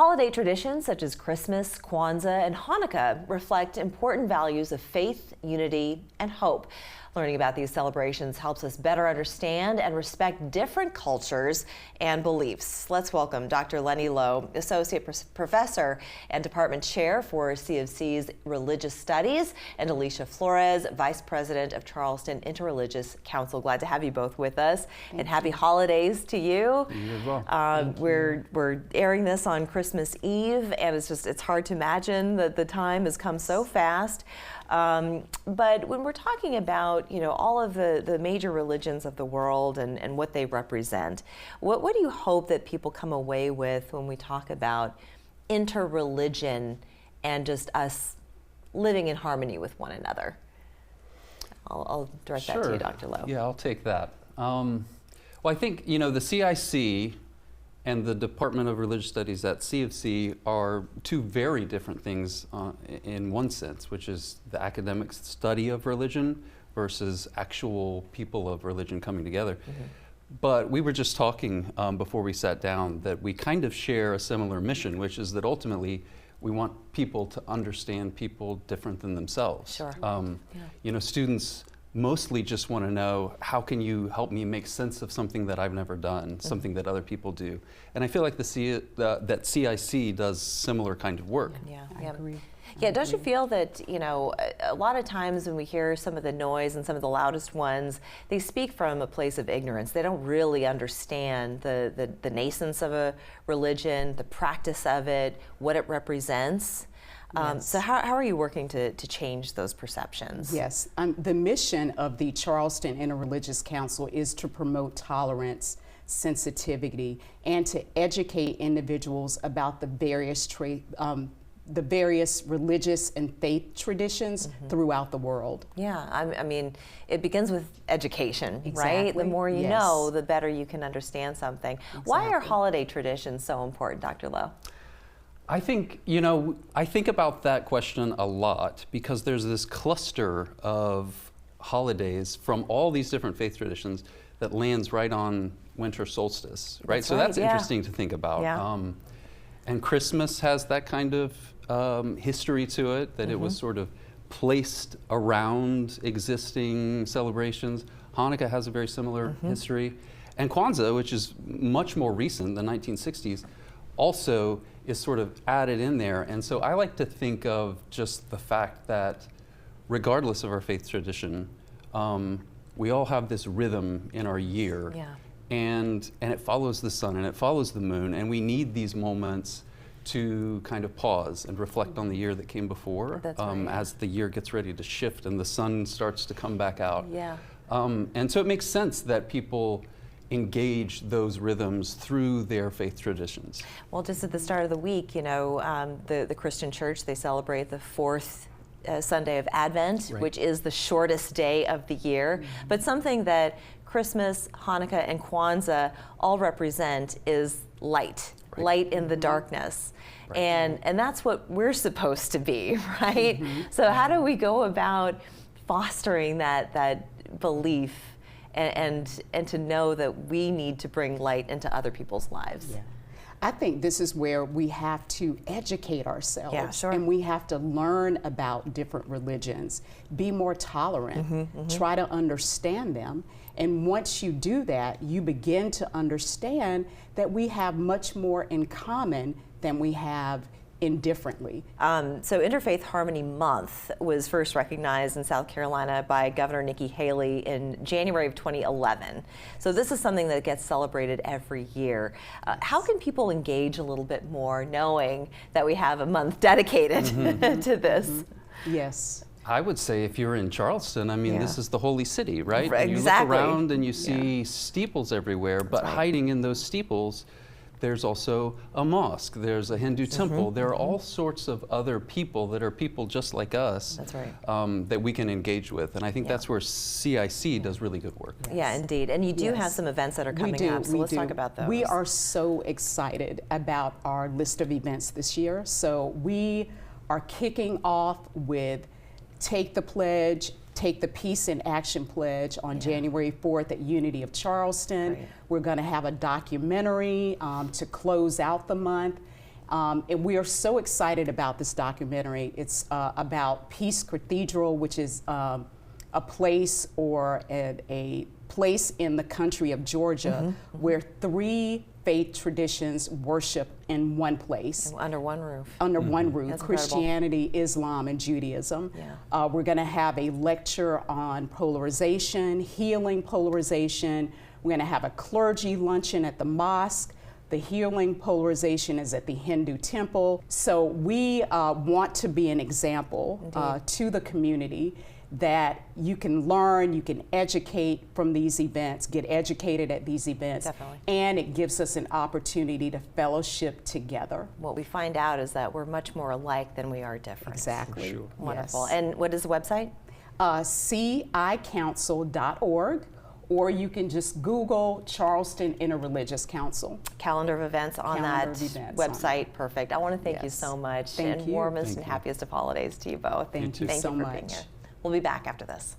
Holiday traditions such as Christmas, Kwanzaa, and Hanukkah reflect important values of faith, unity, and hope. Learning about these celebrations helps us better understand and respect different cultures and beliefs. Let's welcome Dr. Lenny Lowe, Associate Professor and Department Chair for C of C's Religious Studies, and Alesia Flores, Vice President of Charleston Interreligious Council. Glad to have you both with us. And happy holidays to you. You as well. We're airing this on Christmas Eve, and it's hard to imagine that the time has come so fast. But when we're talking about, all of the major religions of the world and what they represent, what do you hope that people come away with when we talk about interreligion and just us living in harmony with one another? I'll direct that to you, Dr. Lowe. Yeah, I'll take that. Well, I think, the CIC and the Department of Religious Studies at C of C are two very different things in one sense, which is the academic study of religion versus actual people of religion coming together. Mm-hmm. But we were just talking before we sat down that we kind of share a similar mission, which is that ultimately we want people to understand people different than themselves. Sure. Students mostly just want to know, how can you help me make sense of something that I've never done, something that other people do? And I feel like that CIC does similar kind of work. Yeah, I agree. Yeah, don't you feel that, a lot of times when we hear some of the noise and some of the loudest ones, they speak from a place of ignorance. They don't really understand the nascence of a religion, the practice of it, what it represents. Yes. So how are you working to change those perceptions? Yes, the mission of the Charleston Interreligious Council is to promote tolerance, sensitivity, and to educate individuals about the various religious and faith traditions throughout the world. Yeah, I mean, it begins with education, exactly. Right? The more you know, the better you can understand something. Exactly. Why are holiday traditions so important, Dr. Lowe? I think, I think about that question a lot because there's this cluster of holidays from all these different faith traditions that lands right on winter solstice, right? So that's interesting to think about. Yeah. And Christmas has that kind of history to it, that it was sort of placed around existing celebrations. Hanukkah has a very similar history. And Kwanzaa, which is much more recent, the 1960s, also is sort of added in there. And so I like to think of just the fact that regardless of our faith tradition, we all have this rhythm in our year. Yeah. And it follows the sun and it follows the moon, and we need these moments to kind of pause and reflect on the year that came before. That's right. As the year gets ready to shift and the sun starts to come back out. Yeah. And so it makes sense that people engage those rhythms through their faith traditions. Well, just at the start of the week, the Christian church, they celebrate the fourth Sunday of Advent, which is the shortest day of the year. But something that Christmas, Hanukkah, and Kwanzaa all represent is light. Light in the darkness. Right. And that's what we're supposed to be, right? So how do we go about fostering that belief and to know that we need to bring light into other people's lives? Yeah. I think this is where we have to educate ourselves. Yeah, sure. And we have to learn about different religions, be more tolerant, try to understand them. And once you do that, you begin to understand that we have much more in common than we have indifferently. So Interfaith Harmony Month was first recognized in South Carolina by Governor Nikki Haley in January of 2011. So this is something that gets celebrated every year. How can people engage a little bit more knowing that we have a month dedicated to this? Yes. I would say if you're in Charleston, this is the holy city, right? Right, and you look around and you see steeples everywhere, but hiding in those steeples, there's also a mosque, there's a Hindu temple, there are all sorts of other people that are people just like us. That's right. That we can engage with, and I think that's where CIC does really good work. Yes. Yeah, indeed, and you do have some events that are coming up, so let's talk about those. We are so excited about our list of events this year. So we are kicking off with Take the Pledge, Take the Peace in Action Pledge on January 4th at Unity of Charleston. Great. We're going to have a documentary to close out the month. And we are so excited about this documentary. It's about Peace Cathedral, which is a place or a place in the country of Georgia where 3 faith traditions worship in one place. Under one roof. Under one roof, That's Christianity, Islam, and Judaism. Yeah. We're going to have a lecture on polarization, healing polarization. We're going to have a clergy luncheon at the mosque. The healing polarization is at the Hindu temple. So we want to be an example to the community that you can learn, you can educate from these events, get educated at these events. Definitely. And it gives us an opportunity to fellowship together. What we find out is that we're much more alike than we are different. Exactly. Sure. Wonderful. Yes. And what is the website? CICouncil.org, or you can just Google Charleston Interreligious Council. Calendar of events on Calendar that of events website. on Perfect. I want to thank you Yes. so much. Thank and you. warmest Thank and you. happiest of holidays to you both. Thank you Thank so you for being much. here. We'll be back after this.